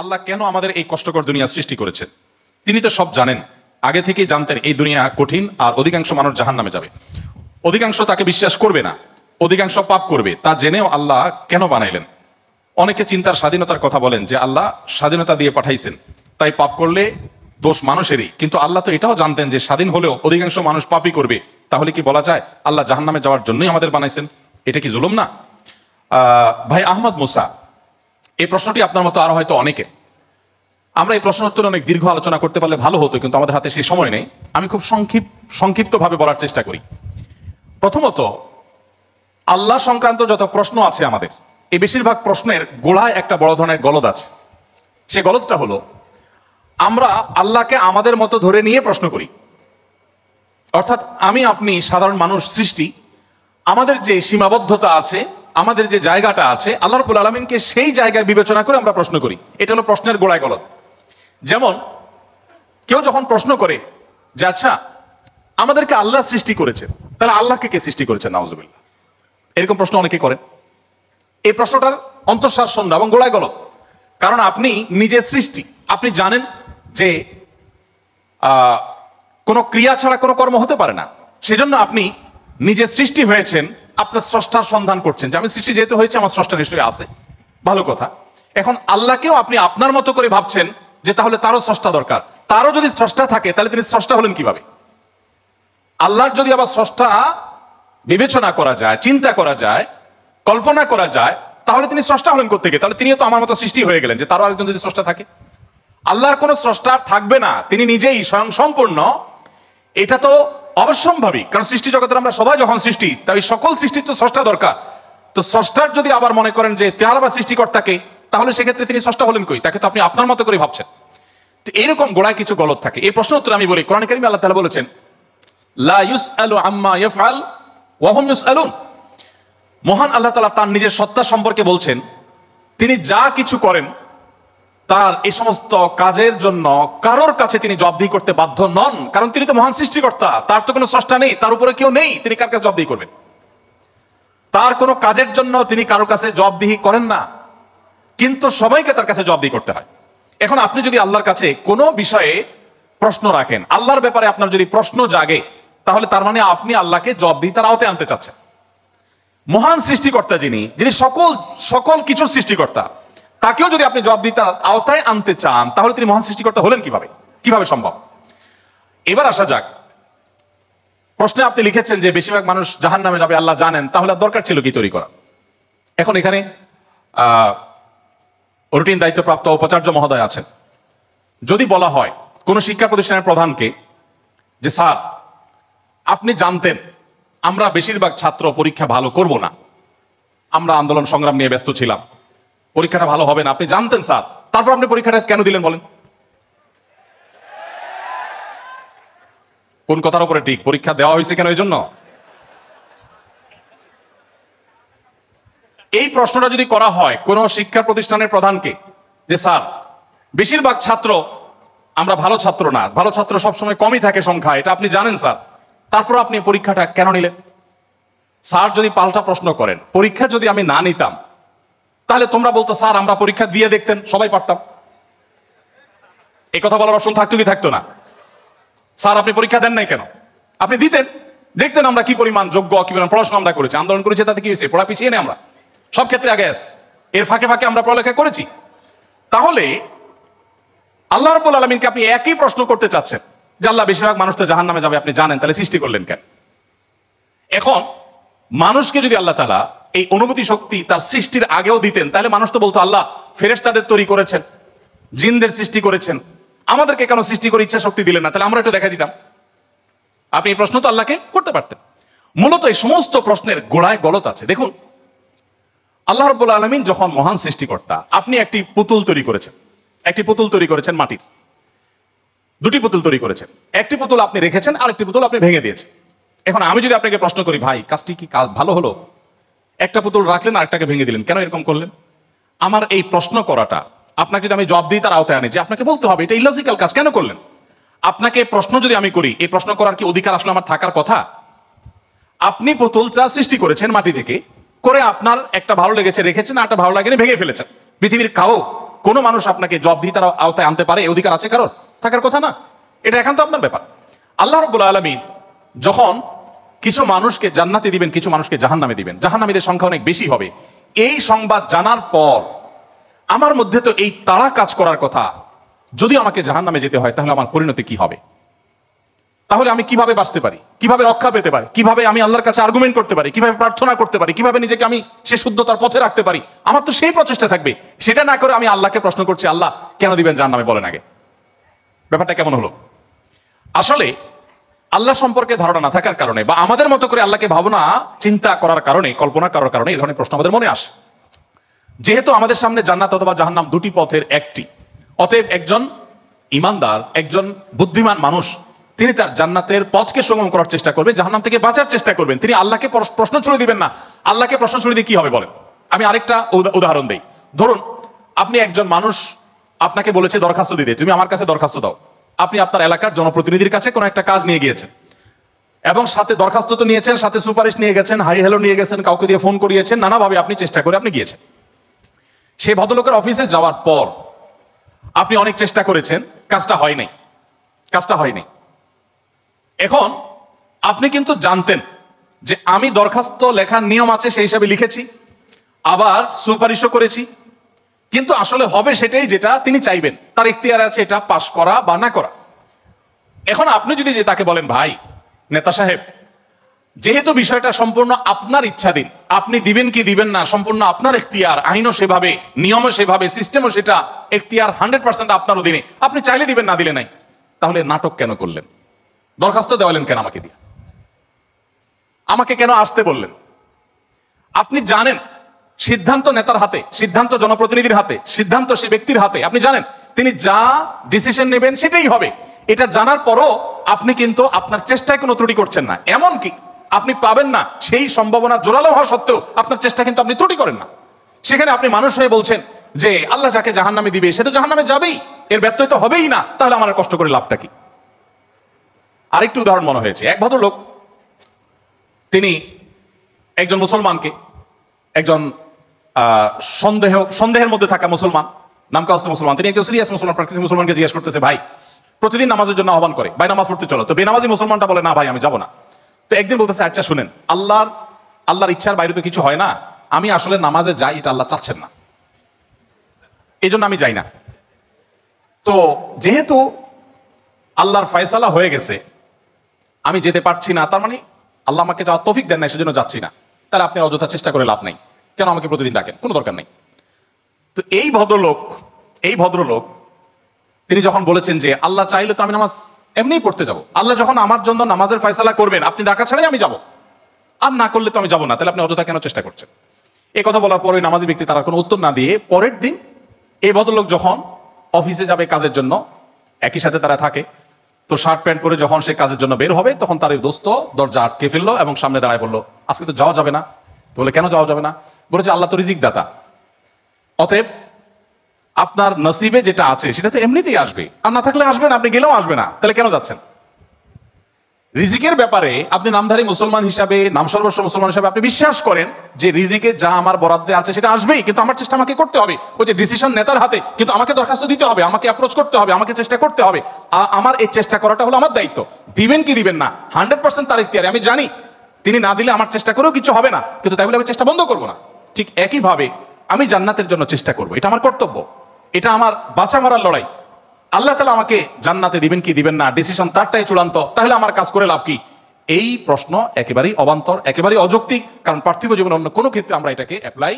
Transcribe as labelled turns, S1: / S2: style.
S1: আল্লাহ কেন আমাদের এই কষ্টকর দুনিয়া সৃষ্টি করেছেন? তিনি তো সব জানেন, আগে থেকেই জানতেন এই দুনিয়া কঠিন আর অধিকাংশ মানুষ জাহান্নামে যাবে, অধিকাংশ তাকে বিশ্বাস করবে না, অধিকাংশ পাপ করবে। তা জেনেও আল্লাহ কেন বানাইলেন? অনেকে চিন্তার স্বাধীনতার কথা বলেন যে আল্লাহ স্বাধীনতা দিয়ে পাঠাইছেন, তাই পাপ করলে দোষ মানুষেরই। কিন্তু আল্লাহ তো এটাও জানতেন যে স্বাধীন হলেও অধিকাংশ মানুষ পাপই করবে। তাহলে কি বলা যায় আল্লাহ জাহান্নামে যাওয়ার জন্যই আমাদের বানাইছেন? এটা কি জুলুম না? ভাই আহমদ মুসা, এই প্রশ্নটি আপনার মতো আরো হয়তো অনেকের। আমরা এই প্রশ্ন উত্তরে অনেক দীর্ঘ আলোচনা করতে পারলে ভালো হতো, কিন্তু আমাদের হাতে সেই সময় নেই। আমি খুব সংক্ষিপ্তভাবে বলার চেষ্টা করি। প্রথমত, আল্লাহ সংক্রান্ত যত প্রশ্ন আছে আমাদের, এই বেশিরভাগ প্রশ্নের গোড়ায় একটা বড় ধরনের গলদ আছে। সে গলদটা হলো, আমরা আল্লাহকে আমাদের মতো ধরে নিয়ে প্রশ্ন করি। অর্থাৎ আমি আপনি সাধারণ মানুষ সৃষ্টি, আমাদের যে সীমাবদ্ধতা আছে, আমাদের যে জায়গাটা আছে, আল্লাহ রাব্বুল আলামিনকে সেই জায়গায় বিবেচনা করে আমরা প্রশ্ন করি। এটা হলো প্রশ্নের গোড়ায় গলদ। যেমন কেউ যখন প্রশ্ন করে যে আচ্ছা আমাদেরকে আল্লাহ সৃষ্টি করেছে, তাহলে আল্লাহকে কে সৃষ্টি করেছেন? নাউজুবিল্লাহ, এরকম প্রশ্ন অনেকে করেন। এই প্রশ্নটার অন্তঃসার শূন্য এবং গোড়ায় গলদ। কারণ আপনি নিজে সৃষ্টি, আপনি জানেন যে কোনো ক্রিয়া ছাড়া কোনো কর্ম হতে পারে না। সেজন্য আপনি নিজে সৃষ্টি হয়েছেন, আপনার স্রষ্টার সন্ধান করছেন যে আমি সৃষ্টি যেহেতু হয়েছে আমার স্রষ্টা নিশ্চয়ই আছে, ভালো কথা। এখন আল্লাহকেও আপনি আপনার মতো করে ভাবছেন যে তাহলে তারও স্রষ্টা দরকার। তারও যদি স্রষ্টা থাকে তাহলে তিনি স্রষ্টা হলেন কিভাবে? আল্লাহর যদি আবার স্রষ্টা বিবেচনা করা যায়, চিন্তা করা যায়, কল্পনা করা যায়, তাহলে তিনি স্রষ্টা হলেন কোত্থেকে? তাহলে তিনিও তো আমার মতো সৃষ্টি হয়ে গেলেন, যে তারও আরেকজন যদি স্রষ্টা থাকে। আল্লাহর কোনো স্রষ্টা থাকবে না, তিনি নিজেই স্বয়ং সম্পূর্ণ। এটা তো অবশ্যম্ভাবী, কারণ সৃষ্টি জগতের আমরা সবাই যখন সৃষ্টি, তাই সকল সৃষ্টির তো স্রষ্টা দরকার। তো স্রষ্টার যদি আবার মনে করেন যে তার আবার সৃষ্টিকর্তাকে, তাহলে সেক্ষেত্রে তিনি স্রষ্টা হলেন কই? তাকে তো আপনি আপনার মতো করে ভাবছেন। তো এরকম গোড়ায় কিছু গলদ থাকে। এই প্রশ্ন উত্তর আমি বলি, কোরআন কারীমে আল্লাহ তাআলা বলেছেন লা ইউসআলু আম্মা ইয়াফআল ওয়া হুম ইউসআলুন। মহান আল্লাহ তাআলা তার নিজের সত্তা সম্পর্কে বলছেন, তিনি যা কিছু করেন তার এই সমস্ত কাজের জন্য কারোর কাছে তিনি জবাবদিহি করতে বাধ্য নন, কারণ তিনি তো মহান সৃষ্টিকর্তা, তার তো কোনো স্রষ্টা নেই, তার উপরে কেউ নেই, তিনি কার কাছে জবাবদিহি করবেন? তার কোনো কাজের জন্য তিনি কারোর কাছে জবাবদিহি করেন না, কিন্তু সবাইকে তার কাছে জবাবদিহি করতে হয়। এখন আপনি যদি আল্লাহর কাছে কোনো বিষয়ে প্রশ্ন রাখেন, আল্লাহর ব্যাপারে আপনার যদি প্রশ্ন জাগে, তাহলে তার মানে আপনি আল্লাহকে জবাবদিহিতার আওতায় আনতে চাচ্ছেন। মহান সৃষ্টিকর্তা যিনি সকল কিছুর সৃষ্টিকর্তা, তাকেও যদি আপনি জবাবদিহিতার আওতায় আনতে চান, তাহলে তিনি মহান সৃষ্টিকর্তা হলেন কিভাবে সম্ভব? এবার আসা যাক, প্রশ্নে আপনি লিখেছেন যে বেশিরভাগ মানুষ জাহান্নামে যাবে আল্লাহ জানেন, তাহলে দরকার ছিল কি তৈরি করা? এখন এখানে রুটিন দায়িত্বপ্রাপ্ত উপাচার্য মহোদয় আছেন। যদি বলা হয় কোন শিক্ষা প্রতিষ্ঠানের প্রধানকে যে স্যার আপনি জানতেন আমরা বেশিরভাগ ছাত্র পরীক্ষা ভালো করব না, আমরা আন্দোলন সংগ্রাম নিয়ে ব্যস্ত ছিলাম, পরীক্ষাটা ভালো হবে না, আপনি জানতেন স্যার, তারপর আপনি পরীক্ষাটা কেন দিলেন বলেন? কোন কথার উপরে ঠিক? পরীক্ষা দেওয়া হয়েছে কেন? এই জন্য। এই প্রশ্নটা যদি করা হয় কোন শিক্ষা প্রতিষ্ঠানের প্রধানকে যে স্যার বেশিরভাগ ছাত্র আমরা ভালো ছাত্র না, ভালো ছাত্র সবসময় কমই থাকে সংখ্যা, এটা আপনি জানেন স্যার, তারপর আপনি পরীক্ষাটা কেন নিলেন? স্যার যদি পাল্টা প্রশ্ন করেন, পরীক্ষা যদি আমি না নিতাম, তাহলে তোমরা বলতো স্যার আমরা পরীক্ষা দিয়ে দেখতেন, সবাই পারতাম। এই কথা বলার অপশন থাকতো কি থাকতো না? স্যার আপনি পরীক্ষা দেন নাই কেন? আপনি দিতেন, দেখতেন আমরা কি পরিমাণ যোগ্য, কি পরিমাণ পড়াশোনা আমরা করেছি, আন্দোলন করেছি, তাতে কি হয়েছে? পড়া পিছিয়ে নেই আমরা, সব ক্ষেত্রে আগে আছি, এর ফাঁকে ফাঁকে আমরা পড়ালেখা করেছি। তাহলে আল্লাহ রাব্বুল আলামিনকে আপনি একই প্রশ্ন করতে চাচ্ছেন যে আল্লাহ বেশিরভাগ মানুষ তো জাহান্নামে যাবে, আপনি জানেন, তাহলে সৃষ্টি করলেন কেন? এখন মানুষকে যদি আল্লাহ তাআলা এই অনুভূতি শক্তি তার সৃষ্টির আগেও দিতেন, তাহলে মানুষ তো বলতো আল্লাহ ফেরেশতাদের তৈরি করেছেন, জিনদের সৃষ্টি করেছেন, আমাদেরকে কেন সৃষ্টি করে ইচ্ছা শক্তি দিলেন না? তাহলে আমরা একটু দেখা দিতাম। আপনি এই প্রশ্ন তো আল্লাহকে করতে পারতেন। মূলত এই সমস্ত প্রশ্নের গোড়ায় গলদ আছে। দেখুন, আল্লাহ রাব্বুল আলামিন যখন মহান সৃষ্টিকর্তা, আপনি একটি পুতুল তৈরি করেছেন, মাটির দুটি পুতুল তৈরি করেছেন, একটি পুতুল আপনি রেখেছেন, আরেকটি পুতুল আপনি ভেঙে দিয়েছেন। এখন আমি যদি আপনাকে প্রশ্ন করি, ভাই কাজটি কি ভালো হলো? একটা পুতুল রাখলেন, আরেকটাকে ভেঙে দিলেন, কেন এরকম করলেন? আমার এই প্রশ্ন করাটা আপনাকে যদি আমি জবাব দিই তার আওতায় আনি, যে আপনাকে বলতে হবে এটা ইলজিক্যাল কাজ, কেন করলেন? আপনাকে প্রশ্ন যদি আমি করি, এই প্রশ্ন করার কি অধিকার আসলে আমার থাকার কথা? আপনি পুতুলটা সৃষ্টি করেছেন মাটি থেকে, করে আপনার একটা ভালো লেগেছে রেখেছেন, আর একটা ভালো লাগেনি ভেঙে ফেলেছেন। পৃথিবীর কাউ কোনো মানুষ আপনাকে জবাবদিহিতার আওতায় আনতে পারে, এই অধিকার আছে কারোর? থাকার কথা না। এটা একান্ত আপনার ব্যাপার। আল্লাহ রাব্বুল আলামিন যখন কিছু মানুষকে জান্নাতে দিবেন, কিছু মানুষকে জাহান্নামে দিবেন, জাহান্নামীদের সংখ্যা অনেক বেশি হবে, এই সংবাদ জানার পর আমার মধ্যে তো এই তাড়া কাজ করার কথা, যদি আমাকে জাহান্নামে যেতে হয় তাহলে আমার পরিণতি কি হবে? তাহলে আমি কিভাবে বাঁচতে পারি, কিভাবে রক্ষা পেতে পারি, কিভাবে আমি আল্লাহর কাছে আর্গুমেন্ট করতে পারি, কিভাবে প্রার্থনা করতে পারি, কিভাবে নিজেকে আমি সে শুদ্ধতার পথে রাখতে পারি? আমার তো সেই প্রচেষ্টা থাকবে। সেটা না করে আমি আল্লাহকে প্রশ্ন করছি, আল্লাহ কেন দিবেন জাহান্নামে, বলেন আগে। ব্যাপারটা কেমন হলো? আসলে আল্লাহ সম্পর্কে ধারণা না থাকার কারণে বা আমাদের মতো করে আল্লাহকে ভাবনা চিন্তা করার কারণে, কল্পনা করার কারণে এই ধরনের প্রশ্ন আমাদের মনে আসে। যেহেতু আমাদের সামনে জান্নাত অথবা জাহান্নাম দুটি পথের একটি, অতএব একজন ইমানদার, একজন বুদ্ধিমান মানুষ, তিনি তার জান্নাতের পথকে সুগম করার চেষ্টা করবেন, জাহান্নাম থেকে বাঁচার চেষ্টা করবেন। তিনি আল্লাহকে প্রশ্ন ছুড়ে দিবেন না। আল্লাহকে প্রশ্ন ছুড়ে দিয়ে কি হবে বলেন? আমি আরেকটা উদাহরণ দেই। ধরুন আপনি একজন মানুষ, আপনাকে বলেছে দরখাস্ত দিতে, তুমি আমার কাছে দরখাস্ত দাও। আপনি আপনার এলাকার জনপ্রতিনিধির কাছে কোনো একটা কাজ নিয়ে গিয়েছেন এবং সাথে দরখাস্ত তো নিয়েছেন, সাথে সুপারিশ নিয়ে গেছেন, হাই হ্যালো নিয়ে গেছেন, কাউকে দিয়ে ফোন করিয়েছেন, নানাভাবে আপনি চেষ্টা করে আপনি গিয়েছেন। সেই ভদ্রলোকের অফিসে যাওয়ার পর আপনি অনেক চেষ্টা করেছেন, কাজটা হয় নাই। এখন আপনি কিন্তু জানতেন যে আমি দরখাস্ত লেখার নিয়ম আছে সেই হিসাবে লিখেছি, আবার সুপারিশও করেছি, কিন্তু আসলে হবে সেটাই যেটা তিনি চাইবেন, তার ইখতিয়ার আছে এটা পাশ করা বা না করা। এখন আপনি যদি যে তাকে বলেন, ভাই নেতা সাহেব, যেহেতু বিষয়টা সম্পূর্ণ আপনার ইচ্ছাধীন, আপনি দিবেন কি দিবেন না সম্পূর্ণ আপনার ইখতিয়ার, আইনও সেভাবে, নিয়মও সেভাবে, সিস্টেমও সেটা, ইখতিয়ার 100% আপনার অধীনে, আপনি চাইলে দিবেন, না দিলে নাই, তাহলে নাটক কেন করলেন? দরখাস্ত দেওয়ালেন কেন আমাকে দিয়ে? আমাকে কেন আসতে বললেন? আপনি জানেন সিদ্ধান্ত নেতার হাতে, সিদ্ধান্ত জনপ্রতিনিধির হাতে, সিদ্ধান্ত সে ব্যক্তির হাতে। আপনি জানেন তিনি যা ডিসিশন নেবেন সেটাই হবে। এটা জানার পরও আপনি কিন্তু আপনার চেষ্টায় কোনো ত্রুটি করছেন না। এমনকি আপনি পাবেন না সেই সম্ভাবনা জোরালো হওয়া সত্ত্বেও আপনার চেষ্টা কিন্তু আপনি ত্রুটি করেন না। সেখানে আপনি মানুষ হয়ে বলছেন যে আল্লাহ যাকে জাহান্নামে দিবে সে তো জাহান্নামে যাবেই, এর ব্যত্যয় তো হবেই না, তাহলে আমার কষ্ট করে লাভটা কি? আরেকটু উদাহরণ মনে হয়েছে। এক ভদ্রলোক, তিনি একজন মুসলমানকে, একজন সন্দেহের মধ্যে থাকা মুসলমান, নামকাওয়াস্ত মুসলমান, তিনি একজন সিরিয়াস মুসলমান, প্র্যাকটিসিং মুসলমানকে জিজ্ঞেস করতেছে, ভাই প্রতিদিন নামাজের জন্য আহ্বান করে, ভাই নামাজ পড়তে চলো। তো বেনামাজি মুসলমানটা বলে, না ভাই আমি যাবো না। তো একদিন বলতেছে, আচ্ছা শুনেন, আল্লাহর ইচ্ছার বাইরে তো কিছু হয় না, আমি আসলে নামাজে যাই, এটা আল্লাহ চাচ্ছেন না, এই জন্য আমি যাই না। তো যেহেতু আল্লাহর ফয়সালা হয়ে গেছে, আমি যেতে পারছি না, তার মানে আল্লাহ আমাকে যাওয়ার তৌফিক দেন না, সেজন্য যাচ্ছি না। তাহলে আপনি অযথা চেষ্টা করে লাভ নাই, কেন আমাকে প্রতিদিন ডাকেন, কোনো দরকার নেই। তো এই ভদ্রলোক তিনি যখন বলেছেন যে আল্লাহ চাইলে তো আমি নামাজ এমনিই পড়তে যাব, আল্লাহ যখন আমার জন্য নামাজের ফয়সালা করবেন, আপনি ডাকা ছাড়াই আমি যাব, আর না করলে তো আমি যাব না, তাহলে আপনি অযথা কেন চেষ্টা করছেন? এই কথা বলার পর ওই নামাজি ব্যক্তি তার কোনো উত্তর না দিয়ে পরের দিন এই ভদ্রলোক যখন অফিসে যাবে কাজের জন্য, একই সাথে তারা থাকে, তো শার্ট প্যান্ট পরে যখন সে কাজের জন্য বের হবে, তখন তার এই দোস্ত দরজা আটকে ফেললো এবং সামনে দাঁড়ায় বললো, আজকে তো যাওয়া যাবে না। তো বলে, কেন যাওয়া যাবে না? বলেছে, আল্লাহ তো রিজিক দাতা, অতএব আপনার নসিবে যেটা আছে সেটা তো এমনিতেই আসবে, আর না থাকলে আসবে না, আপনি গেলেও আসবে না, তাহলে কেন যাচ্ছেন? রিজিকের ব্যাপারে আপনি নামধারী মুসলমান হিসাবে, নামসর্বস্ব মুসলমান হিসাবে আপনি বিশ্বাস করেন যে রিজিকে যা আমার বরাদ্দে আছে সেটা আসবেই, কিন্তু আমার চেষ্টা আমাকে করতে হবে। ওই যে ডিসিশন নেতার হাতে, কিন্তু আমাকে দরখাস্ত দিতে হবে, আমাকে অ্যাপ্রোচ করতে হবে, আমাকে চেষ্টা করতে হবে। আমার এই চেষ্টা করাটা হলো আমার দায়িত্ব। দিবেন কি দিবেন না 100% তার ইখতিয়ারে। আমি জানি তিনি না দিলে আমার চেষ্টা করেও কিছু হবে না, কিন্তু তাই বলে আমি চেষ্টা বন্ধ করবো না। ঠিক একইভাবে আমি জান্নাতের জন্য চেষ্টা করবো, এটা আমার কর্তব্য, এটা আমার বাঁচা মারার লড়াই। আল্লাহ তাআলা আমাকে জান্নাতে দিবেন কি দিবেন না ডিসিশন তারটাই চূড়ান্ত, তাহলে আমার কাজ করে লাভ কি? এই প্রশ্ন একেবারেই অবান্তর, একেবারেই অযৌক্তিক, কারণ পার্থিব জীবনে অন্য কোনো ক্ষেত্রে আমরা এটাকে অ্যাপ্লাই